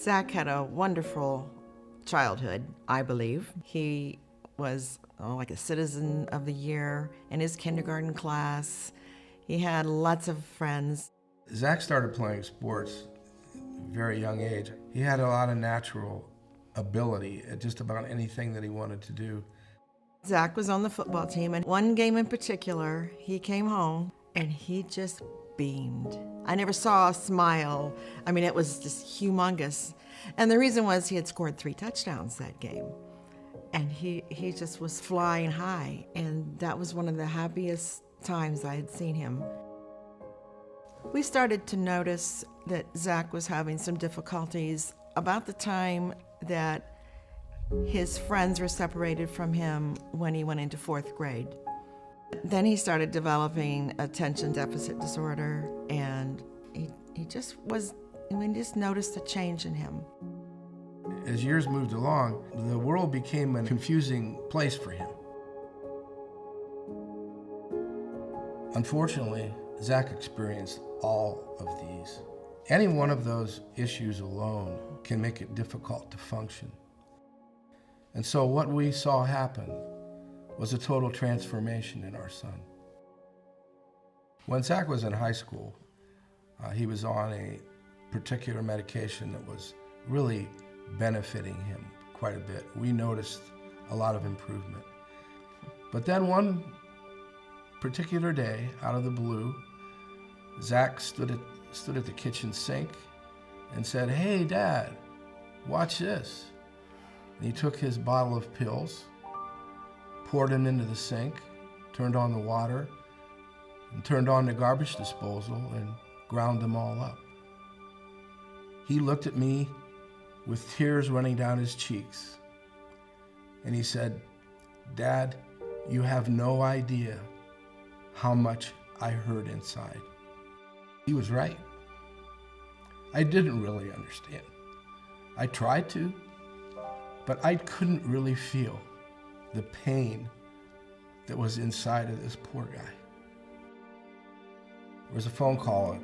Zach had a wonderful childhood, I believe. He was like a citizen of the year in his kindergarten class. He had lots of friends. Zach started playing sports at a very young age. He had a lot of natural ability at just about anything that he wanted to do. Zach was on the football team, and one game in particular, he came home and he just beamed. I never saw a smile. I mean, it was just humongous. And the reason was he had scored 3 touchdowns that game. And he just was flying high. And that was one of the happiest times I had seen him. We started to notice that Zach was having some difficulties about the time that his friends were separated from him when he went into 4th grade. Then he started developing attention deficit disorder, and he just noticed a change in him. As years moved along, the world became a confusing place for him. Unfortunately, Zach experienced all of these. Any one of those issues alone can make it difficult to function. And so what we saw happen was a total transformation in our son. When Zach was in high school, he was on a particular medication that was really benefiting him quite a bit. We noticed a lot of improvement. But then one particular day, out of the blue, Zach stood at the kitchen sink and said, "Hey, Dad, watch this." And he took his bottle of pills, poured them into the sink, turned on the water, and turned on the garbage disposal and ground them all up. He looked at me with tears running down his cheeks, and he said, "Dad, you have no idea how much I hurt inside." He was right. I didn't really understand. I tried to, but I couldn't really feel the pain that was inside of this poor guy. There was a phone call at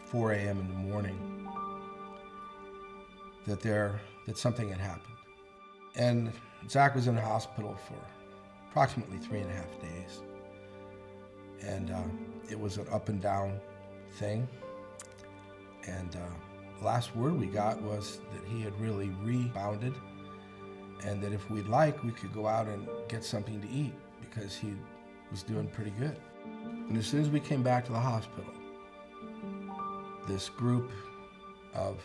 4 a.m. in the morning that something had happened. And Zach was in the hospital for approximately 3.5 days. And it was an up and down thing. And the last word we got was that he had really rebounded, and that if we'd like, we could go out and get something to eat because he was doing pretty good. And as soon as we came back to the hospital, this group of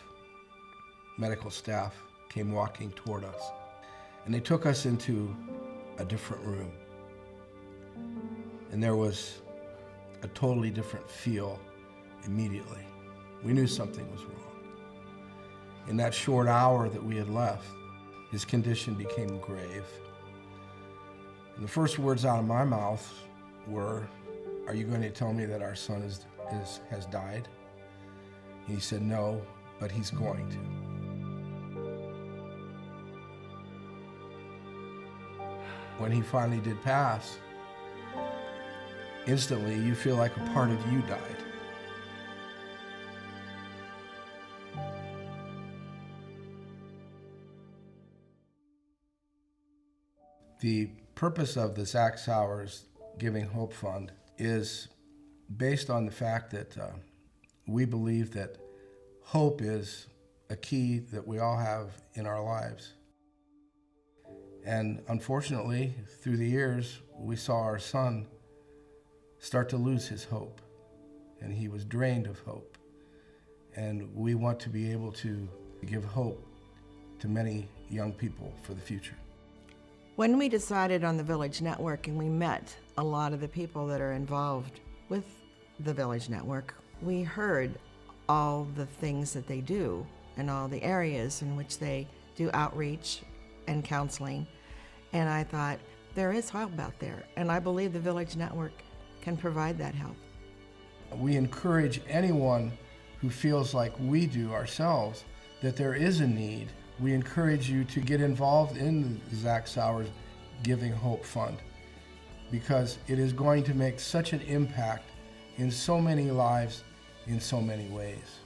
medical staff came walking toward us, and they took us into a different room. And there was a totally different feel immediately. We knew something was wrong. In that short hour that we had left, his condition became grave. And the first words out of my mouth were, "Are you going to tell me that our son has died?" And he said, "No, but he's going to." When he finally did pass, instantly you feel like a part of you died. The purpose of the Zach Souers Giving Hope Fund is based on the fact that we believe that hope is a key that we all have in our lives. And unfortunately, through the years, we saw our son start to lose his hope, and he was drained of hope. And we want to be able to give hope to many young people for the future. When we decided on the Village Network and we met a lot of the people that are involved with the Village Network, we heard all the things that they do and all the areas in which they do outreach and counseling. And I thought, there is help out there, and I believe the Village Network can provide that help. We encourage anyone who feels like we do ourselves that there is a need. We encourage you to get involved in the Zach Souers Giving Hope Fund, because it is going to make such an impact in so many lives in so many ways.